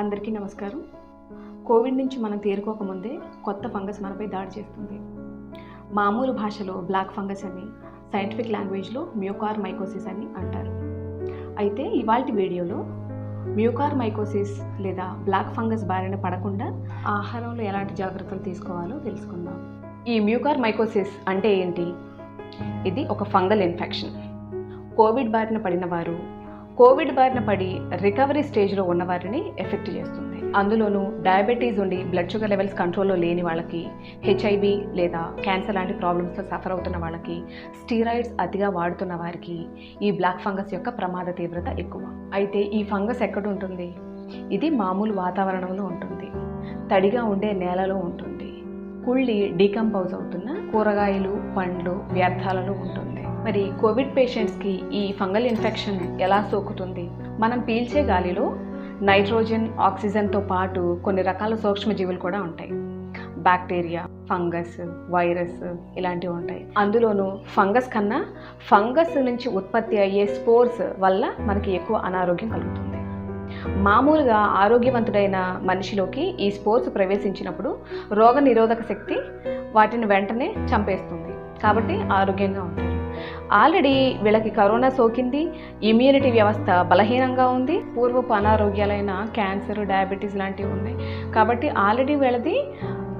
అందరికీ నమస్కారం. కోవిడ్ నుంచి మనం తేరుకోకముందే కొత్త ఫంగస్ మనపై దాడి చేస్తుంది. మామూలు భాషలో బ్లాక్ ఫంగస్ అని, సైంటిఫిక్ లాంగ్వేజ్లో మ్యూకార్ మైకోసిస్ అని అంటారు. అయితే ఇవాల్టి వీడియోలో మ్యూకార్ మైకోసిస్ లేదా బ్లాక్ ఫంగస్ బారిన పడకుండా ఆహారంలో ఎలాంటి జాగ్రత్తలు తీసుకోవాలో తెలుసుకుందాం. ఈ మ్యూకార్ మైకోసిస్ అంటే ఏంటి? ఇది ఒక ఫంగల్ ఇన్ఫెక్షన్. కోవిడ్ బారిన పడిన వారు, కోవిడ్ బారిన పడి రికవరీ స్టేజ్లో ఉన్నవారిని ఎఫెక్ట్ చేస్తుంది. అందులోనూ డయాబెటీస్ ఉండి బ్లడ్ షుగర్ లెవెల్స్ కంట్రోల్లో లేని వాళ్ళకి, హెచ్ఐవి లేదా క్యాన్సర్ లాంటి ప్రాబ్లమ్స్తో సఫర్ అవుతున్న వాళ్ళకి, స్టీరాయిడ్స్ అతిగా వాడుతున్న వారికి ఈ బ్లాక్ ఫంగస్ యొక్క ప్రమాద తీవ్రత ఎక్కువ. అయితే ఈ ఫంగస్ ఎక్కడ ఉంటుంది? ఇది మామూలు వాతావరణంలో ఉంటుంది, తడిగా ఉండే నేలలో ఉంటుంది, కుళ్ళి డీకంపోజ్ అవుతున్న కూరగాయలు, పండ్లు, వ్యర్థాలలో ఉంటుంది. మరి కోవిడ్ పేషెంట్స్కి ఈ ఫంగల్ ఇన్ఫెక్షన్ ఎలా సోకుతుంది? మనం పీల్చే గాలిలో నైట్రోజన్, ఆక్సిజన్తో పాటు కొన్ని రకాల సూక్ష్మజీవులు కూడా ఉంటాయి. బ్యాక్టీరియా, ఫంగస్, వైరస్ ఇలాంటివి ఉంటాయి. అందులోనూ ఫంగస్ కన్నా ఫంగస్ నుంచి ఉత్పత్తి అయ్యే స్పోర్స్ వల్ల మనకి ఎక్కువ అనారోగ్యం కలుగుతుంది. మామూలుగా ఆరోగ్యవంతుడైన మనిషిలోకి ఈ స్పోర్స్ ప్రవేశించినప్పుడు రోగ నిరోధక శక్తి వాటిని వెంటనే చంపేస్తుంది, కాబట్టి ఆరోగ్యంగా ఉంటారు. ఆల్రెడీ వీళ్ళకి కరోనా సోకింది, ఇమ్యూనిటీ వ్యవస్థ బలహీనంగా ఉంది, పూర్వపు అనారోగ్యాలైన క్యాన్సర్, డయాబెటీస్ లాంటివి ఉన్నాయి. కాబట్టి ఆల్రెడీ వీళ్ళది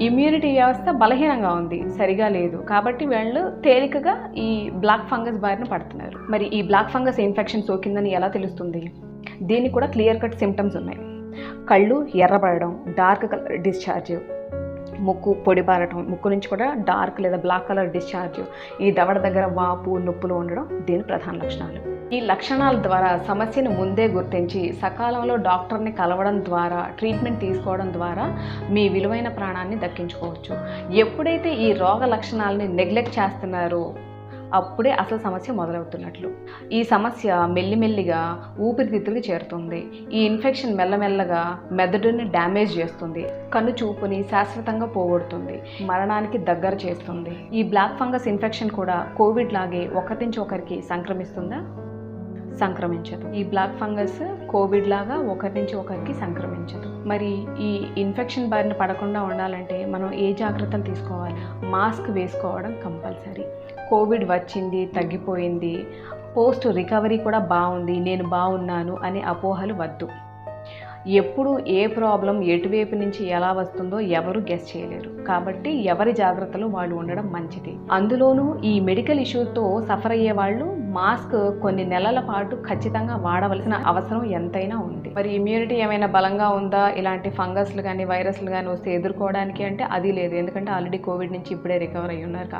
ఇమ్యూనిటీ వ్యవస్థ బలహీనంగా ఉంది, సరిగా లేదు. కాబట్టి వీళ్ళు తేలికగా ఈ బ్లాక్ ఫంగస్ బారిన పడుతున్నారు. మరి ఈ బ్లాక్ ఫంగస్ ఇన్ఫెక్షన్ సోకిందని ఎలా తెలుస్తుంది? దీనికి కూడా క్లియర్ కట్ సిమ్టమ్స్ ఉన్నాయి. కళ్ళు ఎర్రబడడం, డార్క్ కలర్ డిశ్చార్జ్, ముక్కు పొడిబారటం, ముక్కు నుంచి కూడా డార్క్ లేదా బ్లాక్ కలర్ డిశ్చార్జ్, ఈ దవడ దగ్గర వాపు, నొప్పులు ఉండడం దీని ప్రధాన లక్షణాలు. ఈ లక్షణాల ద్వారా సమస్యను ముందే గుర్తించి సకాలంలో డాక్టర్ని కలవడం ద్వారా, ట్రీట్మెంట్ తీసుకోవడం ద్వారా మీ విలువైన ప్రాణాన్ని దక్కించుకోవచ్చు. ఎప్పుడైతే ఈ రోగ లక్షణాలని నెగ్లెక్ట్ చేస్తున్నారో అప్పుడే అసలు సమస్య మొదలవుతున్నట్లు. ఈ సమస్య మెల్లిమెల్లిగా ఊపిరితిత్తులకి చేరుతుంది. ఈ ఇన్ఫెక్షన్ మెల్లమెల్లగా మెదడుని డ్యామేజ్ చేస్తుంది, కన్ను చూపుని శాశ్వతంగా పోగొడుతుంది, మరణానికి దగ్గర చేస్తుంది. ఈ బ్లాక్ ఫంగస్ ఇన్ఫెక్షన్ కూడా కోవిడ్ లాగే ఒకరి నుంచి ఒకరికి సంక్రమిస్తుందా? సంక్రమించదు. ఈ బ్లాక్ ఫంగస్ కోవిడ్ లాగా ఒకరి నుంచి ఒకరికి సంక్రమించదు. మరి ఈ ఇన్ఫెక్షన్ బారిన పడకుండా ఉండాలంటే మనం ఏ జాగ్రత్తలు తీసుకోవాలి? మాస్క్ వేసుకోవడం కంపల్సరీ. కోవిడ్ వచ్చింది, తగ్గిపోయింది, పోస్ట్ రికవరీ కూడా బాగుంది, నేను బాగున్నాను అనే అపోహలు వద్దు. ఎప్పుడు ఏ ప్రాబ్లం ఎటువైపు నుంచి ఎలా వస్తుందో ఎవరు గెస్ చేయలేరు. కాబట్టి ఎవరి జాగ్రత్తలు వాళ్ళు ఉండడం మంచిది. అందులోనూ ఈ మెడికల్ ఇష్యూతో సఫర్ అయ్యే వాళ్ళు మాస్క్ కొన్ని నెలల పాటు ఖచ్చితంగా వాడవలసిన అవసరం ఎంతైనా ఉంది. మరి ఇమ్యూనిటీ ఏమైనా బలంగా ఉందా ఇలాంటి ఫంగస్లు కానీ వైరస్లు కానీ వస్తే ఎదుర్కోవడానికి అంటే అది లేదు. ఎందుకంటే ఆల్రెడీ కోవిడ్ నుంచి ఇప్పుడే రికవర్ అయ్యి ఉన్నారు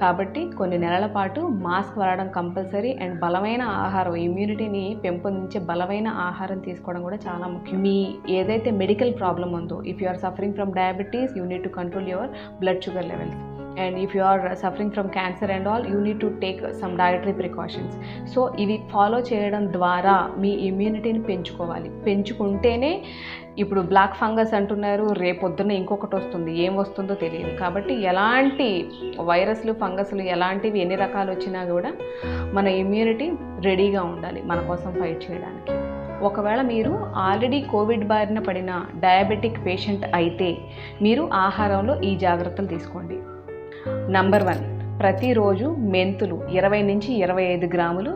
కాబట్టి కొన్ని నెలల పాటు మాస్క్ వాడడం కంపల్సరీ. అండ్ బలమైన ఆహారం, ఇమ్యూనిటీని పెంపొందించే బలమైన ఆహారం తీసుకోవడం కూడా చాలా ముఖ్యం. మీ ఏదైతే మెడికల్ ప్రాబ్లం ఉందో, if you are suffering from diabetes, you need to control your blood sugar levels. And if you are suffering from cancer and all, you need to take some dietary precautions. So ఇవి follow చేయడం ద్వారా మీ ఇమ్యూనిటీని పెంచుకోవాలి. పెంచుకుంటేనే, ఇప్పుడు black fungus అంటున్నారు, రేపొద్దున ఇంకొకటి వస్తుంది, ఏం వస్తుందో తెలియదు. కాబట్టి ఎలాంటి వైరస్లు, ఫంగస్లు ఎలాంటివి ఎన్ని రకాలు వచ్చినా కూడా మన ఇమ్యూనిటీ రెడీగా ఉండాలి మన కోసం ఫైట్ చేయడానికి. ఒకవేళ మీరు ఆల్రెడీ కోవిడ్ బారిన పడిన డయాబెటిక్ పేషెంట్ అయితే మీరు ఆహారంలో ఈ జాగ్రత్తలు తీసుకోండి. నంబర్ 1, ప్రతిరోజు మెంతులు 20 నుంచి 25 గ్రాములు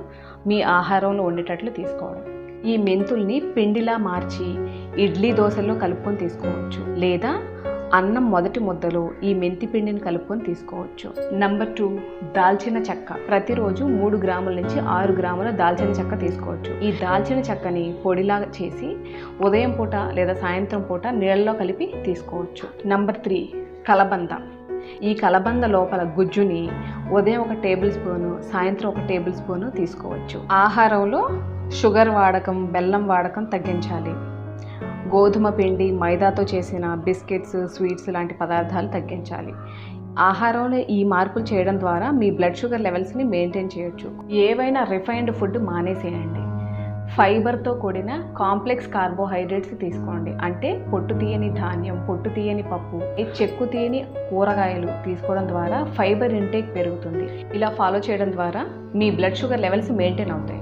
మీ ఆహారంలో ఉండేటట్లు తీసుకోవడం. ఈ మెంతుల్ని పిండిలా మార్చి ఇడ్లీ, దోశల్లో కలుపుకొని తీసుకోవచ్చు, లేదా అన్నం మొదటి ముద్దలో ఈ మెంతి పిండిని కలుపుకొని తీసుకోవచ్చు. నంబర్ 2, దాల్చిన చెక్క. ప్రతిరోజు 3 గ్రాముల నుంచి 6 గ్రాముల దాల్చిన చెక్క తీసుకోవచ్చు. ఈ దాల్చిన చెక్కని పొడిలాగా చేసి ఉదయం పూట లేదా సాయంత్రం పూట నీళ్ళలో కలిపి తీసుకోవచ్చు. నంబర్ 3, కలబంద. ఈ కలబంద లోపల గుజ్జుని ఉదయం 1 టేబుల్ స్పూను, సాయంత్రం 1 టేబుల్ స్పూను తీసుకోవచ్చు. ఆహారంలో షుగర్ వాడకం, బెల్లం వాడకం తగ్గించాలి. గోధుమ పిండి, మైదాతో చేసిన బిస్కెట్స్, స్వీట్స్ లాంటి పదార్థాలు తగ్గించాలి. ఆహారంలో ఈ మార్పులు చేయడం ద్వారా మీ బ్లడ్ షుగర్ లెవెల్స్ని మెయింటైన్ చేయొచ్చు. ఏవైనా రిఫైన్డ్ ఫుడ్ మానేసేయండి. ఫైబర్తో కూడిన కాంప్లెక్స్ కార్బోహైడ్రేట్స్ తీసుకోండి. అంటే పొట్టు తీయని ధాన్యం, పొట్టు తీయని పప్పు, చెక్కు తీయని కూరగాయలు తీసుకోవడం ద్వారా ఫైబర్ ఇంటేక్ పెరుగుతుంది. ఇలా ఫాలో చేయడం ద్వారా మీ బ్లడ్ షుగర్ లెవెల్స్ మెయింటైన్ అవుతాయి.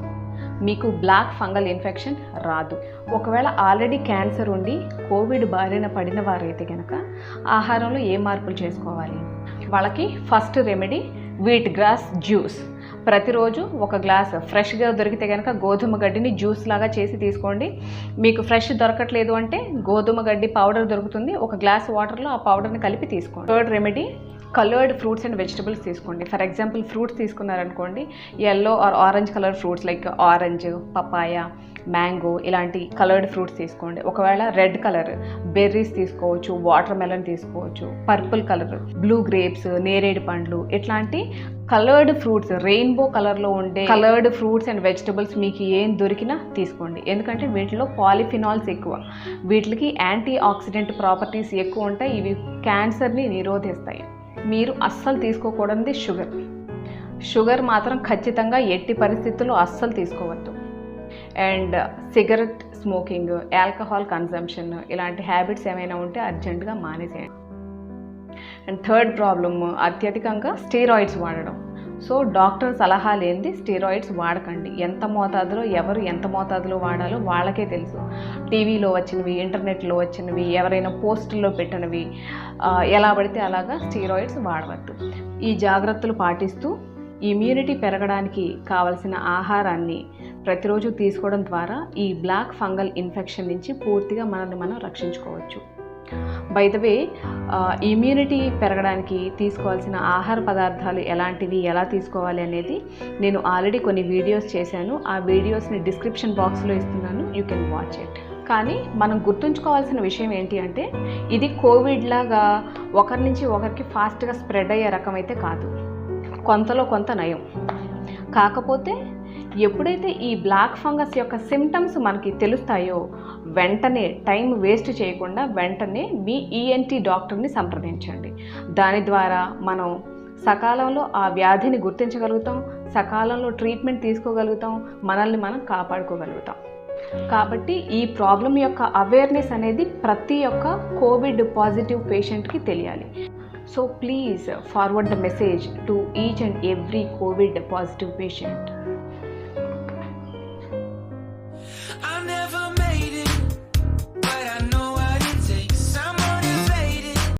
మీకు బ్లాక్ ఫంగల్ ఇన్ఫెక్షన్ రాదు. ఒకవేళ ఆల్రెడీ క్యాన్సర్ ఉండి కోవిడ్ బారిన పడిన వారైతే కనుక ఆహారంలో ఏ మార్పులు చేసుకోవాలి? వాళ్ళకి first remedy wheat grass juice. ప్రతిరోజు ఒక గ్లాస్ ఫ్రెష్గా దొరికితే కనుక గోధుమ గడ్డిని జ్యూస్ లాగా చేసి తీసుకోండి. మీకు ఫ్రెష్ దొరకట్లేదు అంటే గోధుమ గడ్డి పౌడర్ దొరుకుతుంది, ఒక గ్లాస్ వాటర్లో ఆ పౌడర్ని కలిపి తీసుకోండి. Third remedy coloured fruits and vegetables తీసుకోండి. ఫర్ ఎగ్జాంపుల్ ఫ్రూట్స్ తీసుకున్నారనుకోండి, yellow or orange colour fruits like orange, papaya, mango ఇలాంటి కలర్డ్ ఫ్రూట్స్ తీసుకోండి. ఒకవేళ రెడ్ కలర్ బెర్రీస్ తీసుకోవచ్చు, వాటర్ మెలన్ తీసుకోవచ్చు. పర్పుల్ కలర్ బ్లూ గ్రేప్స్, నేరేడు పండ్లు ఇట్లాంటి కలర్డ్ ఫ్రూట్స్, రెయిన్బో కలర్లో ఉండే కలర్డ్ ఫ్రూట్స్ అండ్ వెజిటబుల్స్ మీకు ఏం దొరికినా తీసుకోండి. ఎందుకంటే వీటిలో పాలిఫినాల్స్ ఎక్కువ, వీటికి యాంటీ ఆక్సిడెంట్ ప్రాపర్టీస్ ఎక్కువ ఉంటాయి. ఇవి క్యాన్సర్ని నిరోధిస్తాయి. మీరు అస్సలు తీసుకోకూడనిది షుగర్ మాత్రం ఖచ్చితంగా ఎట్టి పరిస్థితుల్లో అస్సలు తీసుకోవద్దు. And cigarette smoking, alcohol consumption ఇలాంటి హ్యాబిట్స్ ఏమైనా ఉంటే అర్జెంటుగా మానేసేయండి. అండ్ థర్డ్ ప్రాబ్లమ్ అత్యధికంగా స్టెరాయిడ్స్ వాడడం. సో డాక్టర్ సలహా లేనిది స్టెరాయిడ్స్ వాడకండి. ఎంత మోతాదులో ఎవరు ఎంత మోతాదులో వాడాలో వాళ్ళకే తెలుసు. టీవీలో వచ్చినవి, ఇంటర్నెట్లో వచ్చినవి, ఎవరైనా పోస్టుల్లో పెట్టినవి ఎలా పడితే అలాగా స్టెరాయిడ్స్ వాడవద్దు. ఈ జాగ్రత్తలు పాటిస్తూ ఇమ్యూనిటీ పెరగడానికి కావలసిన ఆహారాన్ని ప్రతిరోజు తీసుకోవడం ద్వారా ఈ బ్లాక్ ఫంగల్ ఇన్ఫెక్షన్ నుంచి పూర్తిగా మనల్ని మనం రక్షించుకోవచ్చు. బై ద వే, ఇమ్యూనిటీ పెరగడానికి తీసుకోవాల్సిన ఆహార పదార్థాలు ఎలాంటివి, ఎలా తీసుకోవాలి అనేది నేను ఆల్రెడీ కొన్ని వీడియోస్ చేశాను. ఆ వీడియోస్ని డిస్క్రిప్షన్ బాక్స్లో ఇస్తున్నాను, యూ కెన్ వాచ్ ఇట్. కానీ మనం గుర్తుంచుకోవాల్సిన విషయం ఏంటి అంటే, ఇది కోవిడ్ లాగా ఒకరి నుంచి ఒకరికి ఫాస్ట్గా స్ప్రెడ్ అయ్యే రకం అయితే కాదు, కొంతలో కొంత నయం. కాకపోతే ఎప్పుడైతే ఈ బ్లాక్ ఫంగస్ యొక్క సిమ్టమ్స్ మనకి తెలుస్తాయో వెంటనే టైం వేస్ట్ చేయకుండా వెంటనే మీ ఈఎన్టీ డాక్టర్ని సంప్రదించండి. దాని ద్వారా మనం సకాలంలో ఆ వ్యాధిని గుర్తించగలుగుతాం, సకాలంలో ట్రీట్మెంట్ తీసుకోగలుగుతాం, మనల్ని మనం కాపాడుకోగలుగుతాం. కాబట్టి ఈ ప్రాబ్లం యొక్క అవేర్నెస్ అనేది ప్రతి ఒక్క కోవిడ్ పాజిటివ్ పేషెంట్కి తెలియాలి. So please forward the message to each and every Covid positive patient.